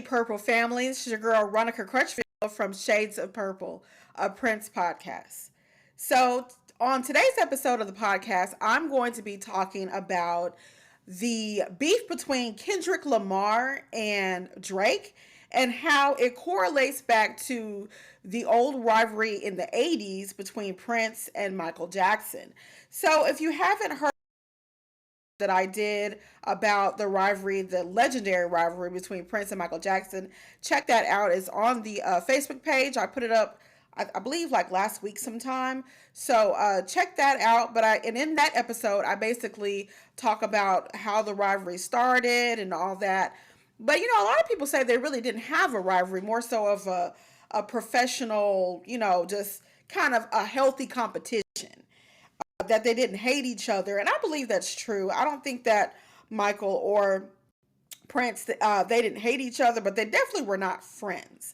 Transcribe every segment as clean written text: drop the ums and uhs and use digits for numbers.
Purple family. This is your girl, Ronica Crutchfield from Shades of Purple, a Prince podcast. So, on today's episode of the podcast, I'm going to be talking about the beef between Kendrick Lamar and Drake and how it correlates back to the old rivalry in the 80s between Prince and Michael Jackson. So, if you haven't heard that I did about the rivalry, the legendary rivalry between Prince and Michael Jackson. Check that out. It's on the Facebook page. I put it up, I believe, like last week sometime. So check that out. And in that episode, I basically talk about how the rivalry started and all that. But a lot of people say they really didn't have a rivalry, more so of a professional, just kind of a healthy competition, that they didn't hate each other. And I believe that's true. I don't think that Michael or Prince, they didn't hate each other, but they definitely were not friends.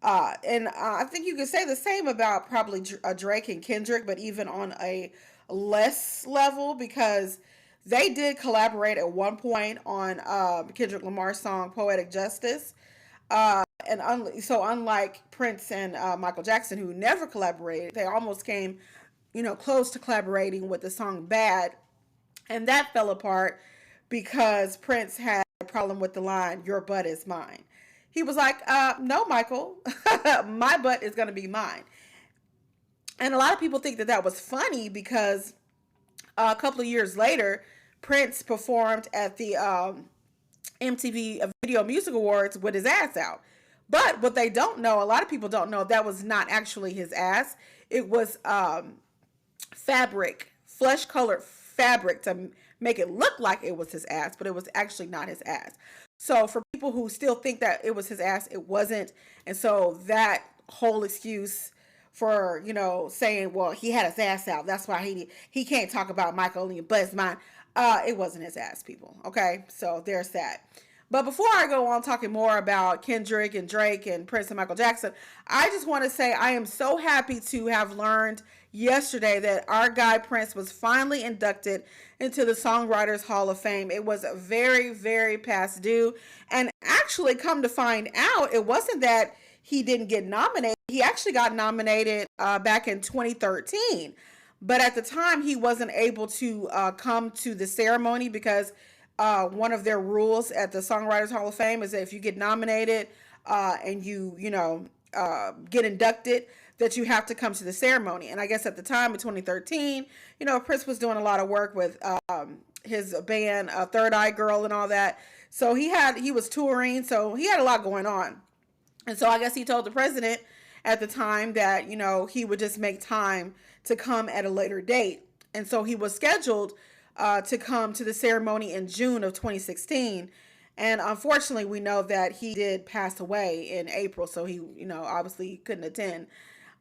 And I think you could say the same about probably Drake and Kendrick, but even on a less level, because they did collaborate at one point on Kendrick Lamar's song Poetic Justice. So unlike Prince and Michael Jackson, who never collaborated, they almost came close to collaborating with the song Bad. And that fell apart because Prince had a problem with the line, "Your butt is mine." He was like, no, Michael, my butt is going to be mine. And a lot of people think that that was funny because a couple of years later, Prince performed at the MTV Video Music Awards with his ass out. But what they don't know, a lot of people don't know, that was not actually his ass. It was fabric, flesh colored fabric to make it look like it was his ass, but it was actually not his ass. So for people who still think that it was his ass, it wasn't. And so that whole excuse for, saying, well, he had his ass out, that's why he can't talk about Michael and but it's mine. It wasn't his ass, people. Okay, so there's that. But before I go on talking more about Kendrick and Drake and Prince and Michael Jackson, I just want to say I am so happy to have learned yesterday that our guy Prince was finally inducted into the Songwriters Hall of Fame. It was very, very past due. And actually, come to find out, it wasn't that he didn't get nominated. He actually got nominated back in 2013. But at the time, he wasn't able to come to the ceremony because one of their rules at the Songwriters Hall of Fame is that if you get nominated and you get inducted, that you have to come to the ceremony. And I guess at the time in 2013, Prince was doing a lot of work with his band Third Eye Girl and all that. So he was touring, so he had a lot going on. And so I guess he told the president at the time that, he would just make time to come at a later date. And so he was scheduled to come to the ceremony in June of 2016. And unfortunately, we know that he did pass away in April. So he, obviously couldn't attend.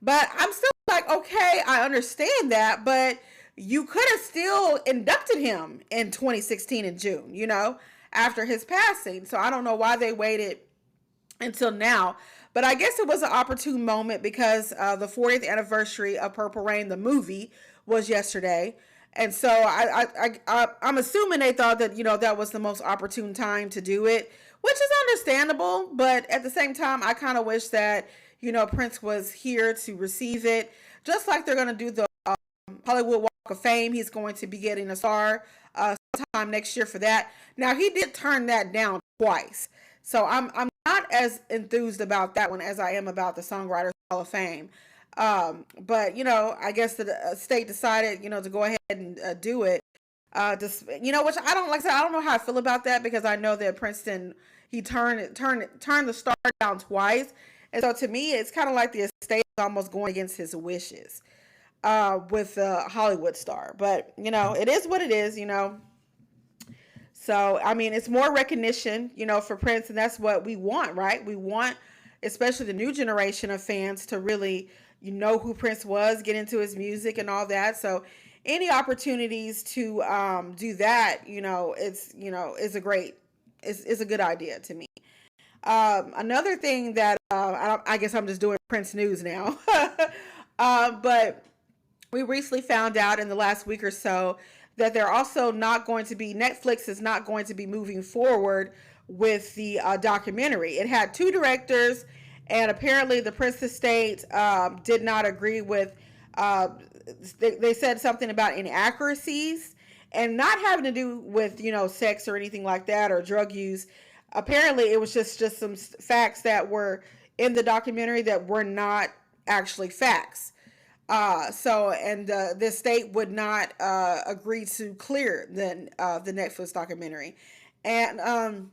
But I'm still like, okay, I understand that. But you could have still inducted him in 2016 in June, after his passing. So I don't know why they waited until now. But I guess it was an opportune moment because the 40th anniversary of Purple Rain, the movie, was yesterday. And so I'm assuming they thought that, that was the most opportune time to do it, which is understandable. But at the same time, I kind of wish that, Prince was here to receive it. Just like they're going to do the Hollywood Walk of Fame. He's going to be getting a star sometime next year for that. Now, he did turn that down twice. So I'm not as enthused about that one as I am about the Songwriters Hall of Fame. But I guess the state decided, to go ahead and do it. Which I don't like. I said, I don't know how I feel about that because I know that Princeton he turned the star down twice, and so to me, it's kind of like the estate is almost going against his wishes with the Hollywood star. But it is what it is. So I mean, it's more recognition, for Prince, and that's what we want, right? We want, especially the new generation of fans, to really who Prince was, get into his music and all that. So any opportunities to do that, is a good idea to me. Another thing that I guess I'm just doing Prince news now, but we recently found out in the last week or so that they're also not going to be, Netflix is not going to be moving forward with the documentary. It had two directors, and apparently the Prince estate did not agree with. Uh, they said something about inaccuracies and not having to do with sex or anything like that or drug use. Apparently, it was just some facts that were in the documentary that were not actually facts. The state would not agree to clear the Netflix documentary, and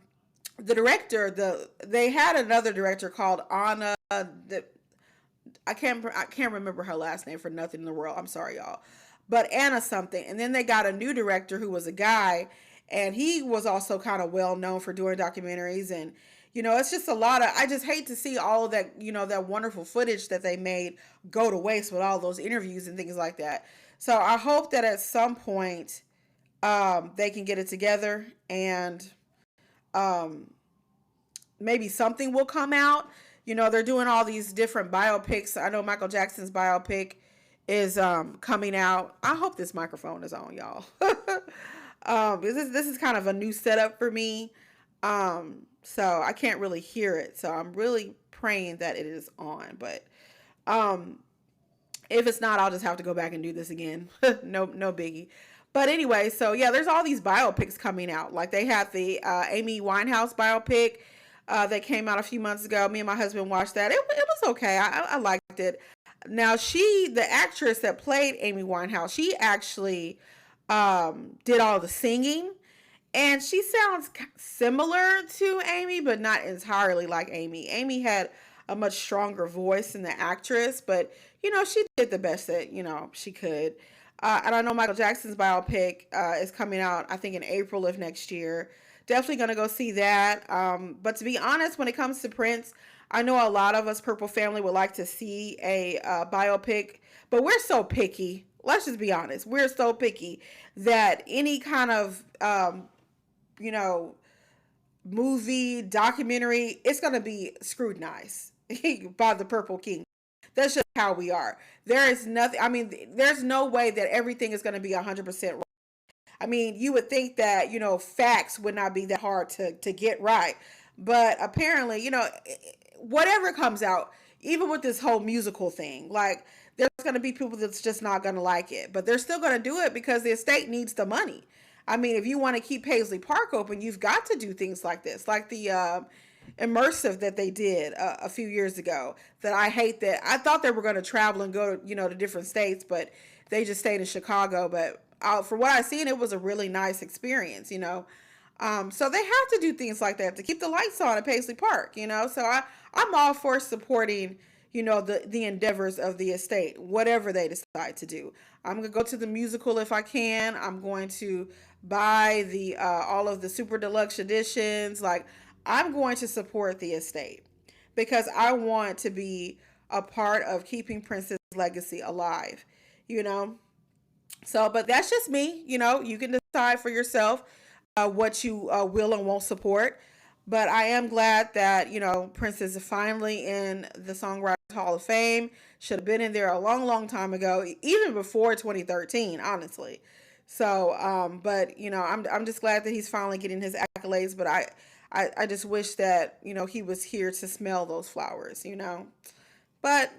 the director, they had another director called Anna. I can't remember her last name for nothing in the world. I'm sorry, y'all, but Anna something. And then they got a new director who was a guy, and he was also kind of well known for doing documentaries. And it's just a lot of. I just hate to see all of that that wonderful footage that they made go to waste with all those interviews and things like that. So I hope that at some point they can get it together and maybe something will come out. They're doing all these different biopics. I know Michael Jackson's biopic is coming out. I hope this microphone is on, y'all. This is kind of a new setup for me. So I can't really hear it. So I'm really praying that it is on. But if it's not, I'll just have to go back and do this again. No biggie. But anyway, so yeah, there's all these biopics coming out. Like they had the Amy Winehouse biopic that came out a few months ago. Me and my husband watched that. It was okay. I liked it. Now the actress that played Amy Winehouse, she actually did all the singing. And she sounds similar to Amy, but not entirely like Amy. Amy had a much stronger voice than the actress, but she did the best that she could. And I know Michael Jackson's biopic is coming out, I think, in April of next year. Definitely going to go see that. But to be honest, when it comes to Prince, I know a lot of us Purple family would like to see a biopic, but we're so picky. Let's just be honest. We're so picky that any kind of movie, documentary, it's going to be scrutinized by the Purple King. That's just how we are. There is nothing, there's no way that everything is going to be 100% right. You would think that, facts would not be that hard to get right. But apparently, whatever comes out, even with this whole musical thing, like there's going to be people that's just not going to like it. But they're still going to do it because the estate needs the money. If you want to keep Paisley Park open, you've got to do things like this, like the immersive that they did a few years ago. That I hate that. I thought they were going to travel and go to different states, but they just stayed in Chicago. But for what I've seen, it was a really nice experience, So they have to do things like that to keep the lights on at Paisley Park, So I'm all for supporting the endeavors of the estate, whatever they decide to do. I'm going to go to the musical if I can. I'm going to buy the all of the super deluxe editions. Like, I'm going to support the estate because I want to be a part of keeping Prince's legacy alive, So, but that's just me, you can decide for yourself what you will and won't support. But I am glad that, Prince is finally in the Songwriters Hall of Fame. Should have been in there a long, long time ago, even before 2013, honestly. So, but, I'm just glad that he's finally getting his accolades. But I just wish that, he was here to smell those flowers, But,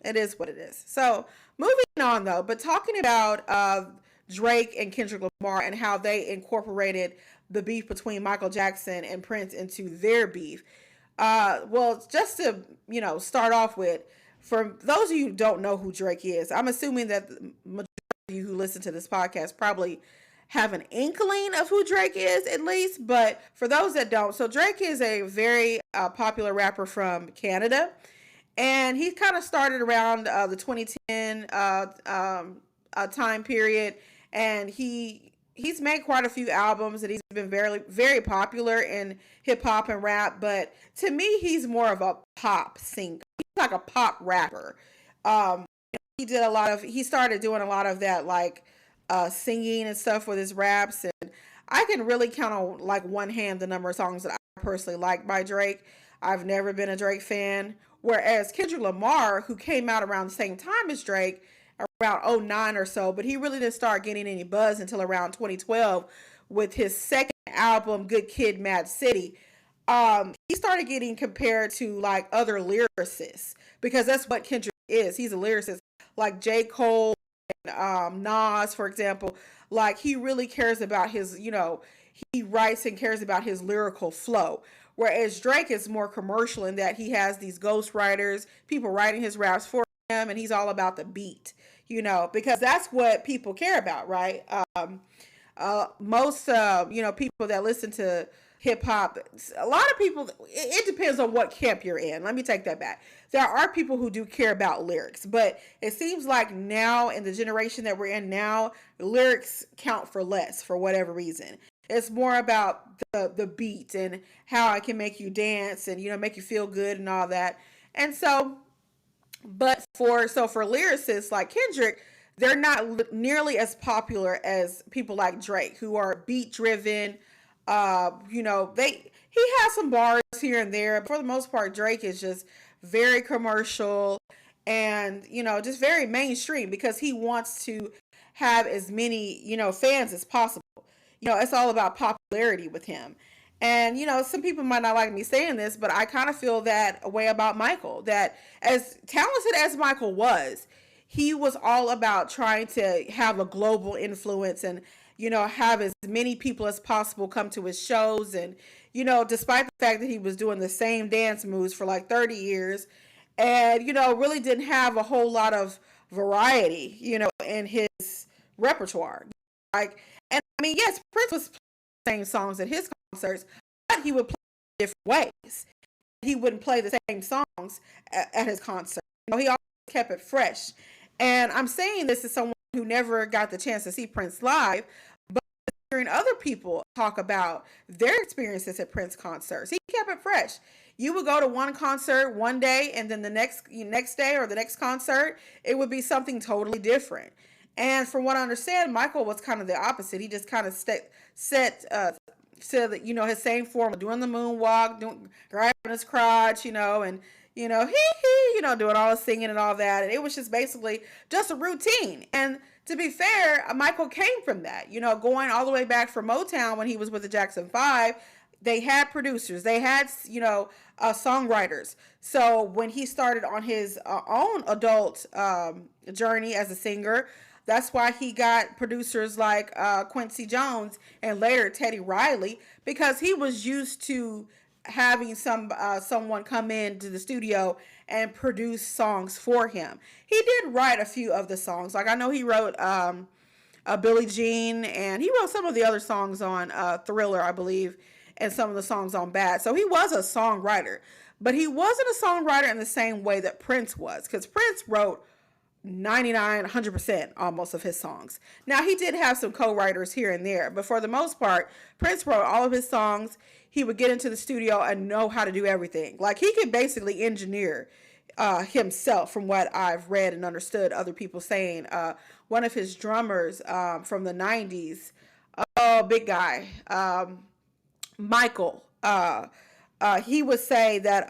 it is what it is. So, moving on, though, but talking about Drake and Kendrick Lamar and how they incorporated the beef between Michael Jackson and Prince into their beef. Well, just to, start off with, for those of you who don't know who Drake is, I'm assuming that the majority of you who listen to this podcast probably have an inkling of who Drake is, at least. But for those that don't, so Drake is a very popular rapper from Canada. And he kind of started around the 2010 time period. And he's made quite a few albums and he's been very, very popular in hip hop and rap. But to me, he's more of a pop singer. He's like a pop rapper. He started doing a lot of that, like singing and stuff with his raps. And I can really count on like one hand the number of songs that I personally like by Drake. I've never been a Drake fan. Whereas Kendrick Lamar, who came out around the same time as Drake, around 2009 or so, but he really didn't start getting any buzz until around 2012 with his second album, Good Kid, Mad City, he started getting compared to like other lyricists because that's what Kendrick is. He's a lyricist, like J. Cole and Nas, for example. Like he really cares about his, he writes and cares about his lyrical flow. Whereas Drake is more commercial in that he has these ghost writers, people writing his raps for him, and he's all about the beat, because that's what people care about, right? Most people that listen to hip hop, a lot of people, it depends on what camp you're in. Let me take that back. There are people who do care about lyrics, but it seems like now in the generation that we're in now, lyrics count for less for whatever reason. It's more about the beat and how it can make you dance and make you feel good and all that. And so, but for lyricists like Kendrick, they're not nearly as popular as people like Drake, who are beat driven. He has some bars here and there, but for the most part, Drake is just very commercial and just very mainstream because he wants to have as many fans as possible. It's all about popularity with him. And, some people might not like me saying this, but I kind of feel that way about Michael, that as talented as Michael was, he was all about trying to have a global influence and, have as many people as possible come to his shows. And, despite the fact that he was doing the same dance moves for like 30 years and, really didn't have a whole lot of variety, in his repertoire. Like, and I mean, yes, Prince was playing the same songs at his concerts, but he would play different ways. He wouldn't play the same songs at his concert. He always kept it fresh. And I'm saying this as someone who never got the chance to see Prince live, but hearing other people talk about their experiences at Prince concerts. He kept it fresh. You would go to one concert one day, and then the next day or the next concert, it would be something totally different. And from what I understand, Michael was kind of the opposite. He just kind of said that, his same form of doing the moonwalk, grabbing his crotch, and, doing all the singing and all that. And it was just basically just a routine. And to be fair, Michael came from that, going all the way back from Motown when he was with the Jackson 5. They had producers, they had, songwriters. So when he started on his own adult journey as a singer, that's why he got producers like Quincy Jones and later Teddy Riley, because he was used to having someone come into the studio and produce songs for him. He did write a few of the songs. Like I know he wrote Billie Jean, and he wrote some of the other songs on Thriller, I believe, and some of the songs on Bad. So he was a songwriter, but he wasn't a songwriter in the same way that Prince was, because Prince wrote 100% almost of his songs. Now he did have some co-writers here and there, but for the most part, Prince wrote all of his songs. He would get into the studio and know how to do everything. Like he could basically engineer himself, from what I've read and understood other people saying. One of his drummers from the 90s, big guy, Michael, he would say that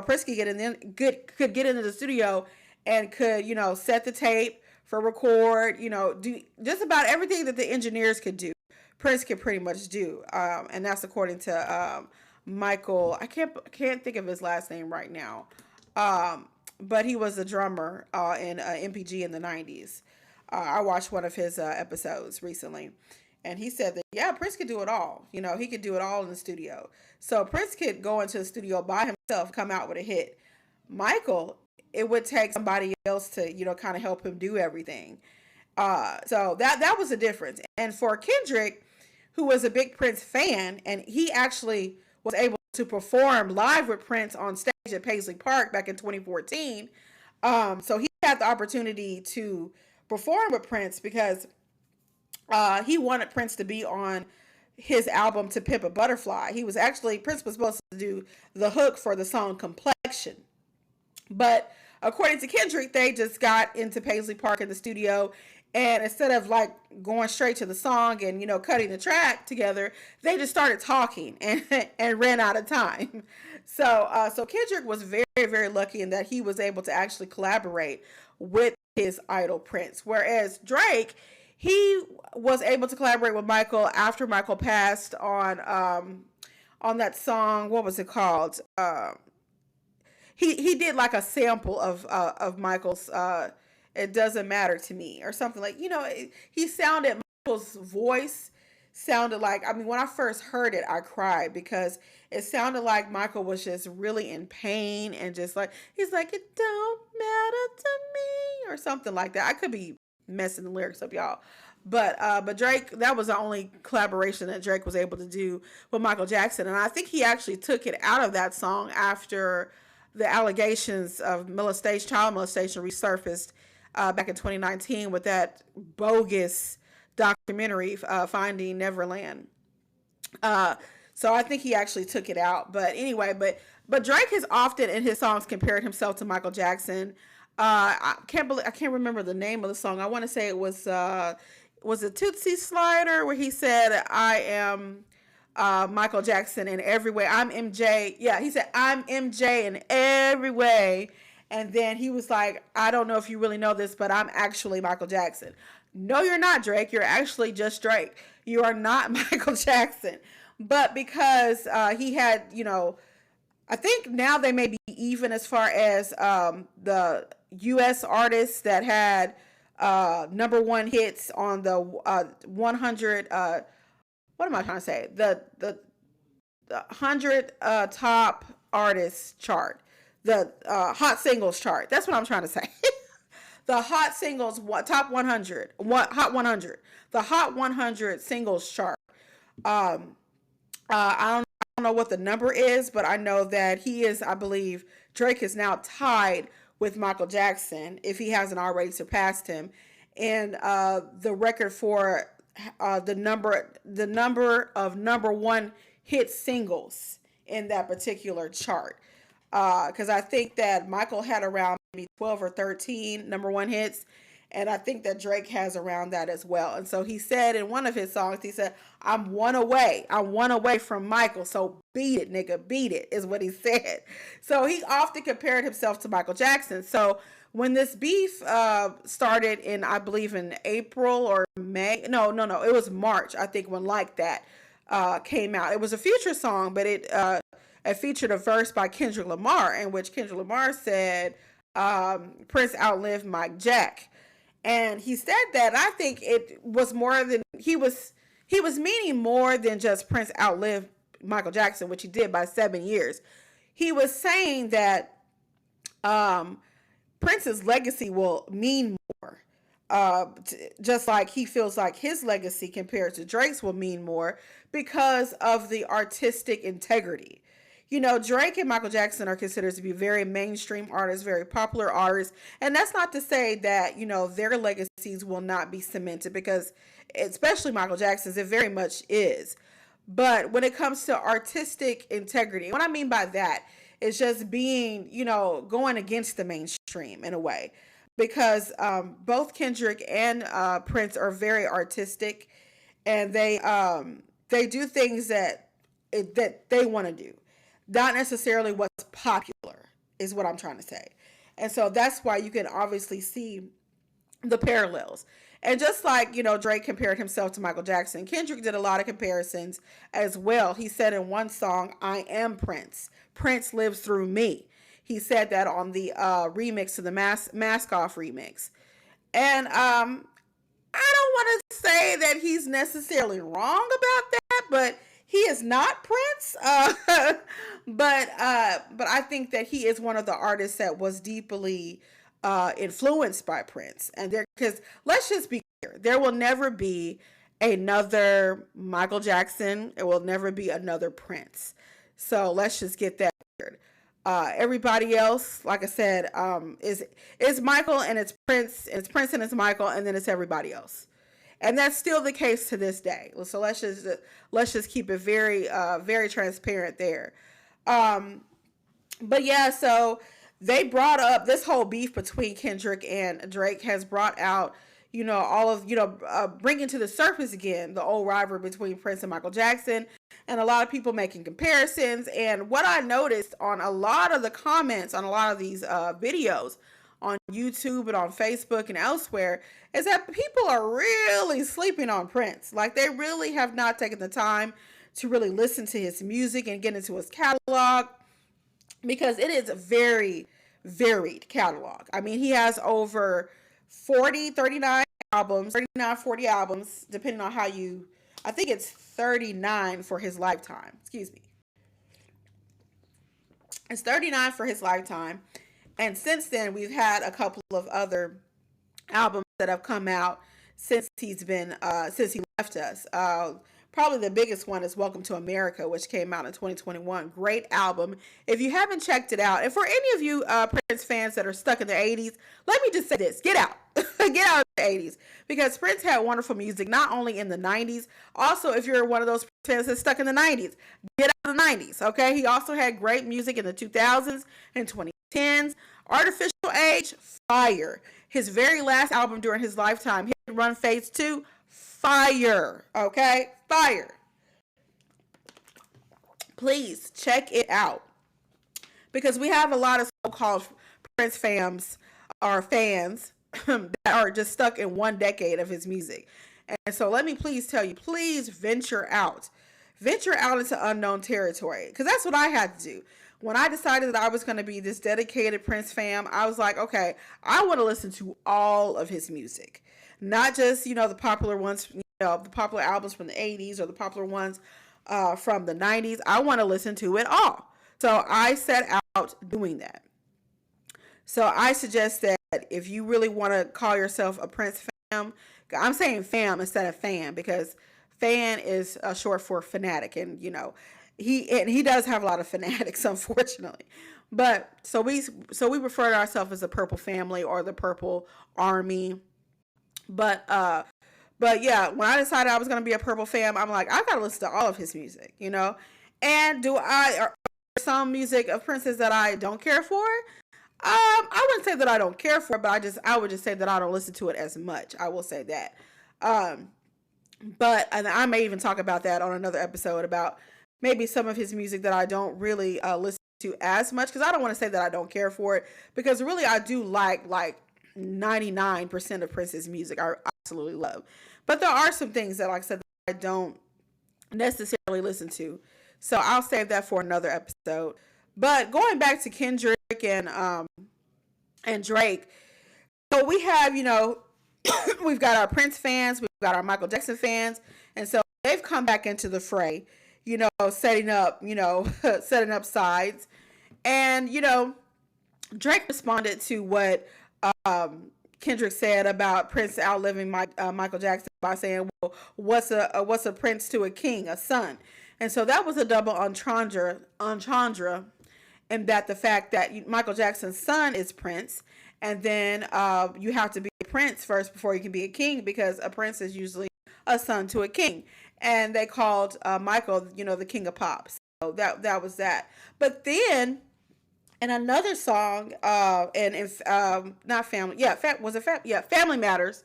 Prince could get into the studio and could set the tape for record, do just about everything that the engineers could do. Prince could pretty much do, and that's according to Michael. I can't think of his last name right now, but he was a drummer in MPG in the 90s. I watched one of his episodes recently, and he said that, yeah, Prince could do it all. He could do it all in the studio. So Prince could go into the studio by himself, come out with a hit. Michael, it would take somebody else to, kind of help him do everything. So that was the difference. And for Kendrick, who was a big Prince fan, and he actually was able to perform live with Prince on stage at Paisley Park back in 2014. So he had the opportunity to perform with Prince because he wanted Prince to be on his album To Pimp a Butterfly. Prince was supposed to do the hook for the song Complexion. But according to Kendrick, they just got into Paisley Park in the studio, and instead of like going straight to the song and cutting the track together, they just started talking and ran out of time. So Kendrick was very, very lucky in that he was able to actually collaborate with his idol Prince. Whereas Drake, he was able to collaborate with Michael after Michael passed on that song. What was it called? He did like a sample of Michael's "It Doesn't Matter to Me" or something like, he sounded, Michael's voice sounded like, I mean, when I first heard it, I cried because it sounded like Michael was just really in pain and just like, he's like, "It don't matter to me," or something like that. I could be messing the lyrics up, y'all. But Drake, that was the only collaboration that Drake was able to do with Michael Jackson. And I think he actually took it out of that song after the allegations of child molestation resurfaced back in 2019 with that bogus documentary, Finding Neverland. So I think he actually took it out. But anyway, but Drake has often in his songs compared himself to Michael Jackson. I can't remember the name of the song. I want to say it was it Tootsie Slider, where he said, "I am Michael Jackson in every way. I'm MJ." Yeah, he said, "I'm MJ in every way." And then he was like, "I don't know if you really know this, but I'm actually Michael Jackson." No, you're not, Drake. You're actually just Drake. You are not Michael Jackson. But because he had, I think now they may be even as far as the U.S. artists that had #1 hits on the 100. What am I trying to say? The 100 top artists chart, the hot singles chart. That's what I'm trying to say. The hot singles top 100, hot 100, the hot 100 singles chart. I don't know what the number is, but I know that I believe Drake is now tied with Michael Jackson, if he hasn't already surpassed him, and the record for the number of #1 hit singles in that particular chart. Because I think that Michael had around maybe 12 or 13 #1 hits, and I think that Drake has around that as well. And so he said in one of his songs, he said, I'm one away from Michael. So beat it, nigga, beat it," is what he said. So he often compared himself to Michael Jackson. So when this beef started I believe in April or May, no, it was March, I think, when Like That came out. It was a Future song, but it featured a verse by Kendrick Lamar, in which Kendrick Lamar said, Prince outlived Mike Jack. And he said that, I think it was more than, he was meaning more than just Prince outlived Michael Jackson, which he did by 7 years. He was saying that Prince's legacy will mean more. Just like he feels like his legacy compared to Drake's will mean more because of the artistic integrity. Drake and Michael Jackson are considered to be very mainstream artists, very popular artists. And that's not to say that, their legacies will not be cemented, because especially Michael Jackson's, it very much is. But when it comes to artistic integrity, what I mean by that is just being, going against the mainstream in a way. Because both Kendrick and Prince are very artistic, and they do things that they want to do. Not necessarily what's popular, is what I'm trying to say. And so that's why you can obviously see the parallels. And just like, Drake compared himself to Michael Jackson, Kendrick did a lot of comparisons as well. He said in one song, "I am Prince. Prince lives through me." He said that on the remix to the Mask Off remix. And I don't want to say that he's necessarily wrong about that, but he is not Prince. But I think that he is one of the artists that was deeply influenced by Prince. And because let's just be clear, there will never be another Michael Jackson. It will never be another Prince. So let's just get that cleared. Everybody else, like I said, is Michael, and it's Prince, and it's Prince, and it's Michael, and then it's everybody else. And that's still the case to this day. So let's just keep it very, very transparent there. But yeah, so they brought up this whole beef between Kendrick and Drake has brought out, all of, bringing to the surface again the old rivalry between Prince and Michael Jackson, and a lot of people making comparisons. And what I noticed on a lot of the comments on a lot of these videos, on YouTube and on Facebook and elsewhere is that people are really sleeping on Prince. Like, they really have not taken the time to really listen to his music and get into his catalog, because it is a very varied catalog. I mean, he has over 40, 39 albums, 39, 40 albums, depending on how you, I think it's 39 for his lifetime. Excuse me. It's 39 for his lifetime. And since then, we've had a couple of other albums that have come out since since he left us. Probably the biggest one is Welcome to America, which came out in 2021. Great album. If you haven't checked it out, and for any of you Prince fans that are stuck in the 80s, let me just say this: get out. Get out of the 80s, because Prince had wonderful music not only in the 90s. Also, if you're one of those fans that's stuck in the 90s, get out of the 90s. Okay, he also had great music in the 2000s and 2010s. Artificial Age, fire. His very last album during his lifetime, Hit and Run Phase 2, fire. Okay, fire. Please check it out, because we have a lot of so-called Prince fans or fans that are just stuck in one decade of his music. And so let me please tell you, please venture out into unknown territory, because that's what I had to do. When I decided that I was going to be this dedicated Prince fam, I was like, okay, I want to listen to all of his music, not just, the popular ones, the popular albums from the 80s or the popular ones from the 90s. I want to listen to it all. So I set out doing that. So I suggest that if you really want to call yourself a Prince fam, I'm saying fam instead of fan, because fan is short for fanatic, and he does have a lot of fanatics, unfortunately. But so we refer to ourselves as the Purple Family or the Purple Army. But yeah, when I decided I was going to be a Purple fam, I'm like, I got to listen to all of his music, And are some music of Prince's that I don't care for? I wouldn't say that I don't care for it, but I would just say that I don't listen to it as much. I will say that. But and I may even talk about that on another episode, about maybe some of his music that I don't really listen to as much, because I don't want to say that I don't care for it, because really I do like 99% of Prince's music. I absolutely love. But there are some things that, like I said, that I don't necessarily listen to. So I'll save that for another episode. But going back to Kendrick and Drake, so we have, we've got our Prince fans, we've got our Michael Jackson fans, and so they've come back into the fray, setting up sides. And Drake responded to what Kendrick said about Prince outliving Michael Jackson by saying, well, what's a prince to a king? A son. And so that was a double entendre, and that the fact that Michael Jackson's son is Prince, and then you have to be a prince first before you can be a king, because a prince is usually a son to a king. And they called Michael, the king of pop. So that was that. But then in another song, and if not Family, Family Matters.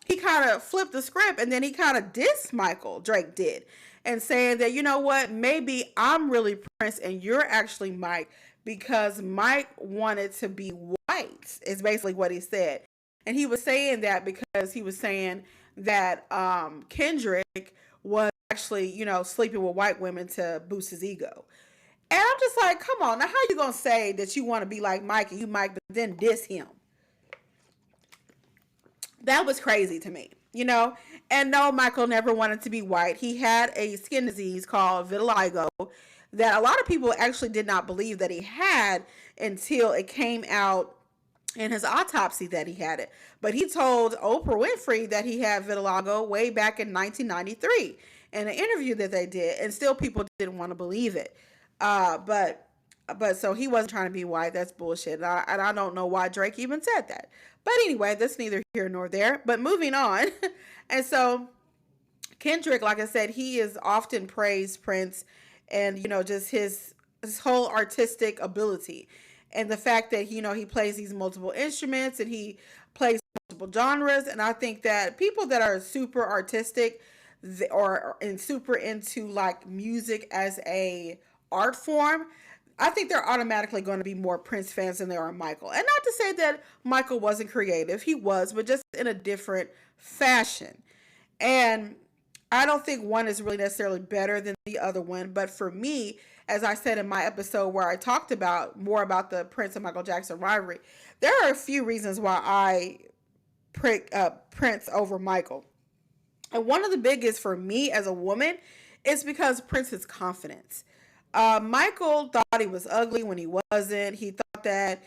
He kind of flipped the script, and then he kind of dissed Michael. Drake did. And saying that, what, maybe I'm really Prince and you're actually Mike, because Mike wanted to be white, is basically what he said. And he was saying that because he was saying that Kendrick was actually, sleeping with white women to boost his ego. And I'm just like, come on, now how you going to say that you want to be like Mike and you Mike, but then diss him? That was crazy to me. And no, Michael never wanted to be white. He had a skin disease called vitiligo that a lot of people actually did not believe that he had until it came out in his autopsy that he had it. But he told Oprah Winfrey that he had vitiligo way back in 1993 in an interview that they did, and still people didn't want to believe it. But so he wasn't trying to be white. That's bullshit. And I don't know why Drake even said that. But anyway, that's neither here nor there. But moving on. And so Kendrick, like I said, he is often praised Prince and, just his whole artistic ability. And the fact that, he plays these multiple instruments and he plays multiple genres. And I think that people that are super artistic or super into like music as a art form, I think they're automatically going to be more Prince fans than they are Michael. And not to say that Michael wasn't creative, he was, but just in a different fashion. And I don't think one is really necessarily better than the other one. But for me, as I said in my episode where I talked about more about the Prince and Michael Jackson rivalry, there are a few reasons why I prick Prince over Michael. And one of the biggest for me as a woman is because Prince's confidence. Michael thought he was ugly when he wasn't. He thought that,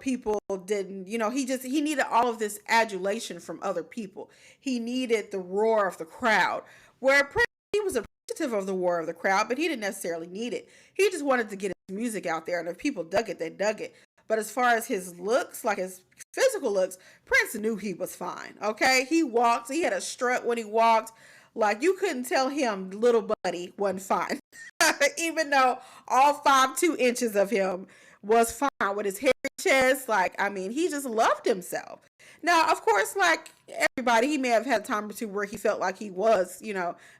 people didn't, he needed all of this adulation from other people. He needed the roar of the crowd. Where Prince, he was appreciative of the roar of the crowd, but he didn't necessarily need it. He just wanted to get his music out there, and if people dug it, they dug it. But as far as his looks, like his physical looks, Prince knew he was fine. Okay, he had a strut when he walked. Like, you couldn't tell him little buddy wasn't fine. Even though all 5'2" of him was fine with his hairy chest. Like, I mean, he just loved himself. Now, of course, like everybody, he may have had a time or two where he felt like he was,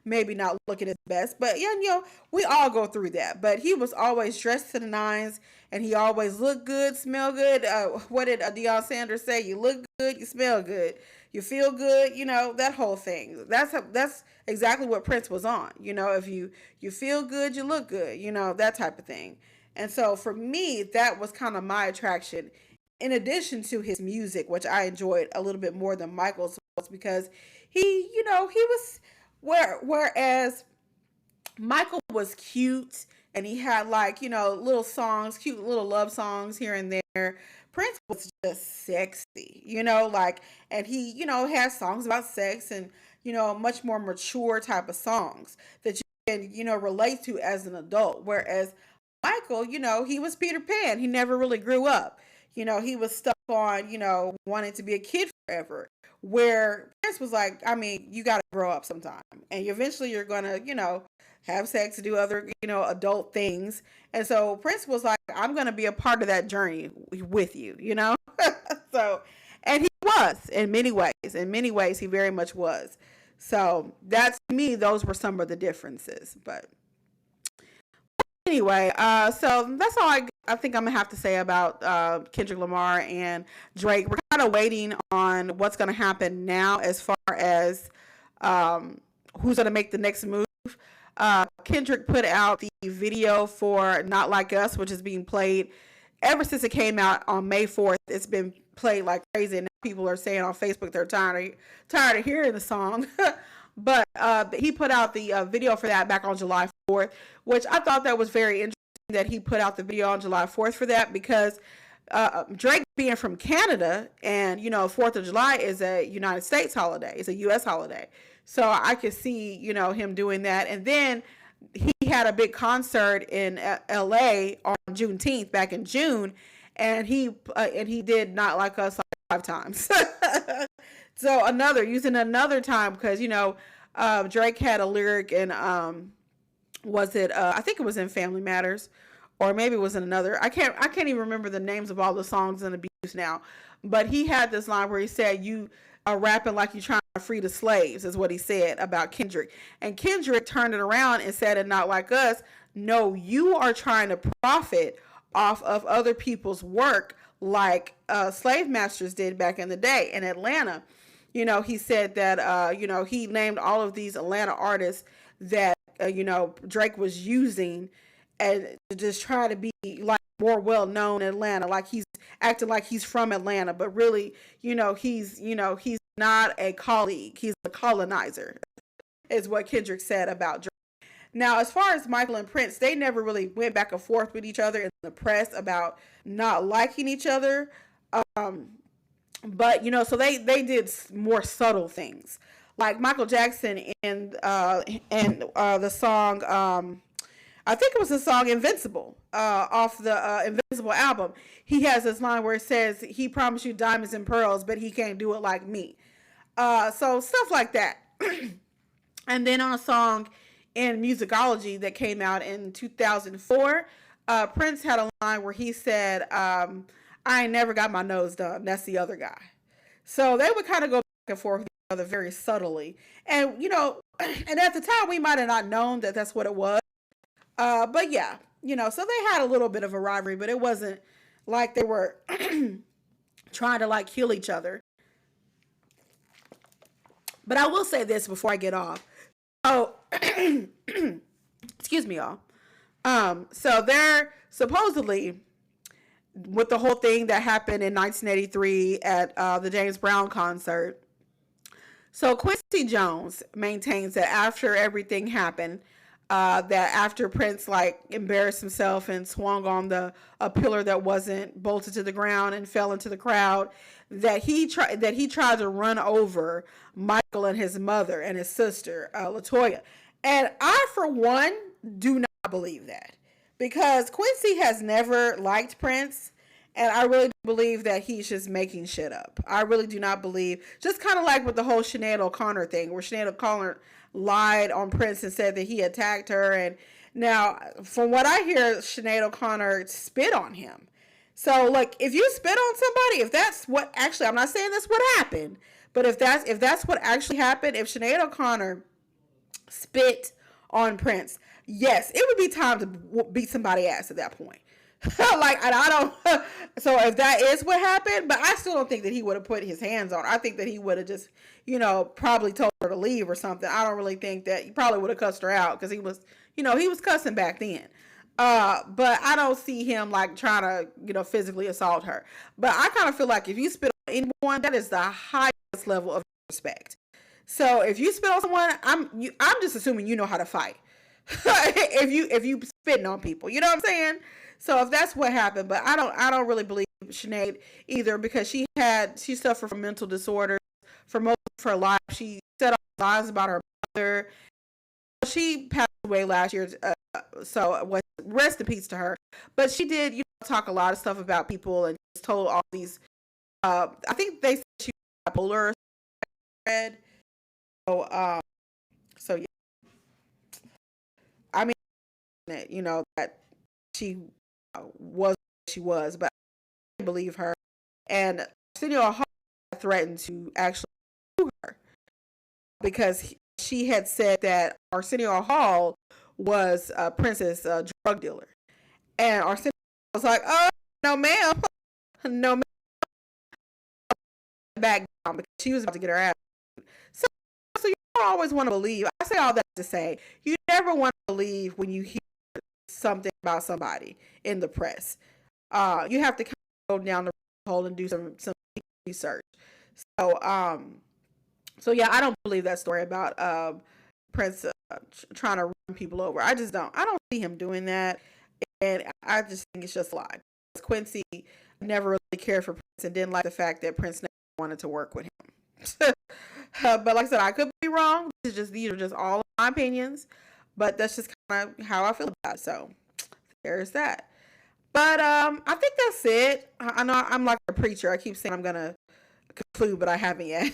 maybe not looking his best. But yeah, we all go through that. But he was always dressed to the nines, and he always looked good, smell good. What did Deion Sanders say? You look good, you smell good, you feel good. That whole thing. That's exactly what Prince was on. If you feel good, you look good. That type of thing. And so for me, that was kind of my attraction. In addition to his music, which I enjoyed a little bit more than Michael's, was because he was whereas Michael was cute and he had like, little songs, cute little love songs here and there. Prince was just sexy, and he, has songs about sex and, much more mature type of songs that you can, relate to as an adult. Whereas Michael, he was Peter Pan. He never really grew up. He was stuck on, wanting to be a kid forever. Where Prince was like, I mean, you got to grow up sometime. And eventually you're going to, have sex, do other, adult things. And so Prince was like, I'm going to be a part of that journey with you, So, and he was in many ways. In many ways, he very much was. So that's, to me, those were some of the differences. But anyway, so that's all I think I'm going to have to say about Kendrick Lamar and Drake. We're kind of waiting on what's going to happen now as far as who's going to make the next move. Kendrick put out the video for Not Like Us, which is being played ever since it came out on May 4th. It's been played like crazy, and now people are saying on Facebook they're tired of hearing the song. But he put out the video for that back on July 4th, which I thought that was very interesting that he put out the video on July 4th for that, because Drake being from Canada, and 4th of July is a United States holiday. It's a U.S. holiday. So I could see, him doing that. And then he had a big concert in L.A. on Juneteenth back in June, and he did Not Like Us like 5 times. So using another time, because Drake had a lyric in was it I think it was in Family Matters, or maybe it was in another. I can't even remember the names of all the songs in Abuse now, but he had this line where he said, "You are rapping like you're trying to free the slaves," is what he said about Kendrick. And Kendrick turned it around and said, "And Not Like Us, no, you are trying to profit off of other people's work like slave masters did back in the day in Atlanta." He said that, he named all of these Atlanta artists that, Drake was using and to just try to be like more well known in Atlanta, like he's acting like he's from Atlanta, but really, he's not a colleague, he's a colonizer, is what Kendrick said about Drake. Now, as far as Michael and Prince, they never really went back and forth with each other in the press about not liking each other. But so they did more subtle things, like Michael Jackson in the song, I think it was the song Invincible, off the Invincible album. He has this line where it says, "He promised you diamonds and pearls, but he can't do it like me." So stuff like that. And then on a song in Musicology that came out in 2004, Prince had a line where he said, "I ain't never got my nose done. That's the other guy." So they would kind of go back and forth with each other very subtly. And, and at the time we might have not known that that's what it was. But yeah, So they had a little bit of a rivalry, but it wasn't like they were trying to like kill each other. But I will say this before I get off. Oh, excuse me, y'all. So they're supposedly with the whole thing that happened in 1983 at the James Brown concert. So Quincy Jones maintains that after everything happened, that after Prince like embarrassed himself and swung on a pillar that wasn't bolted to the ground and fell into the crowd, that he tried to run over Michael and his mother and his sister Latoya, and I for one do not believe that, because Quincy has never liked Prince. And I really do believe that he's just making shit up. I really do not believe, just kind of like with the whole Sinead O'Connor thing, where Sinead O'Connor lied on Prince and said that he attacked her. And now, from what I hear, Sinead O'Connor spit on him. So, like, if you spit on somebody, if that's what actually, I'm not saying that's what happened, but if that's what actually happened, if Sinead O'Connor spit on Prince, yes, it would be time to beat somebody's ass at that point. Like, and I don't. So if that is what happened, but I still don't think that he would have put his hands on her. I think that he would have just, probably told her to leave or something. I don't really think that he probably would have cussed her out, because he was, he was cussing back then. But I don't see him like trying to, physically assault her. But I kind of feel like if you spit on anyone, that is the highest level of respect. So if you spit on someone, I'm just assuming you know how to fight. if you spitting on people, you know what I'm saying? So if that's what happened, but I don't really believe Sinead either, because she suffered from mental disorders for most of her life. She said all lies about her mother. She passed away last year, so rest in peace to her. But she did, talk a lot of stuff about people and just told all these. I think they said she was bipolar. So yeah. I mean, that she was what she was, but I didn't believe her. And Arsenio Hall threatened to actually sue her, because she had said that Arsenio Hall was Prince's drug dealer. And Arsenio was like, oh, no, ma'am. No, ma'am. Back down, because she was about to get her ass. So you don't always want to believe. I say all that to say, you never want to believe when you hear something about somebody in the press. You have to kind of go down the hole and do some research. So yeah, I don't believe that story about Prince trying to run people over. I don't see him doing that, and I just think it's just a lie. Quincy never really cared for Prince and didn't like the fact that Prince never wanted to work with him. But like I said, I could be wrong. These are just all my opinions, but that's just kind of how I feel about it. So there's that. But I think that's it. I know I'm like a preacher. I keep saying I'm gonna conclude, but I haven't yet.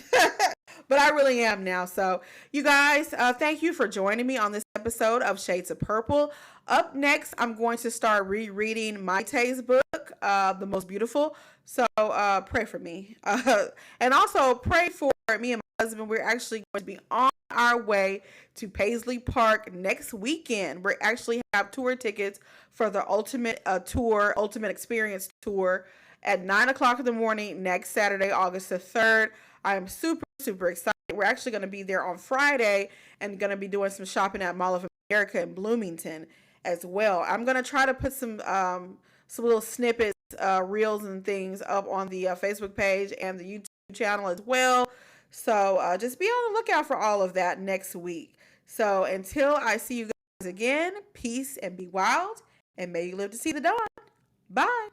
But I really am now. So you guys, thank you for joining me on this episode of Shades of Purple. Up next, I'm going to start rereading Maite's book, The Most Beautiful. So pray for me. And also pray for me and my husband. We're actually going to be on our way to Paisley Park next weekend. We actually have tour tickets for the Ultimate Experience Tour at 9 o'clock in the morning next Saturday, August the 3rd. I am super, super excited. We're actually going to be there on Friday and going to be doing some shopping at Mall of America in Bloomington as well. I'm going to try to put some little snippets, reels and things up on the Facebook page and the YouTube channel as well. So just be on the lookout for all of that next week. So until I see you guys again, peace and be wild, and may you live to see the dawn. Bye.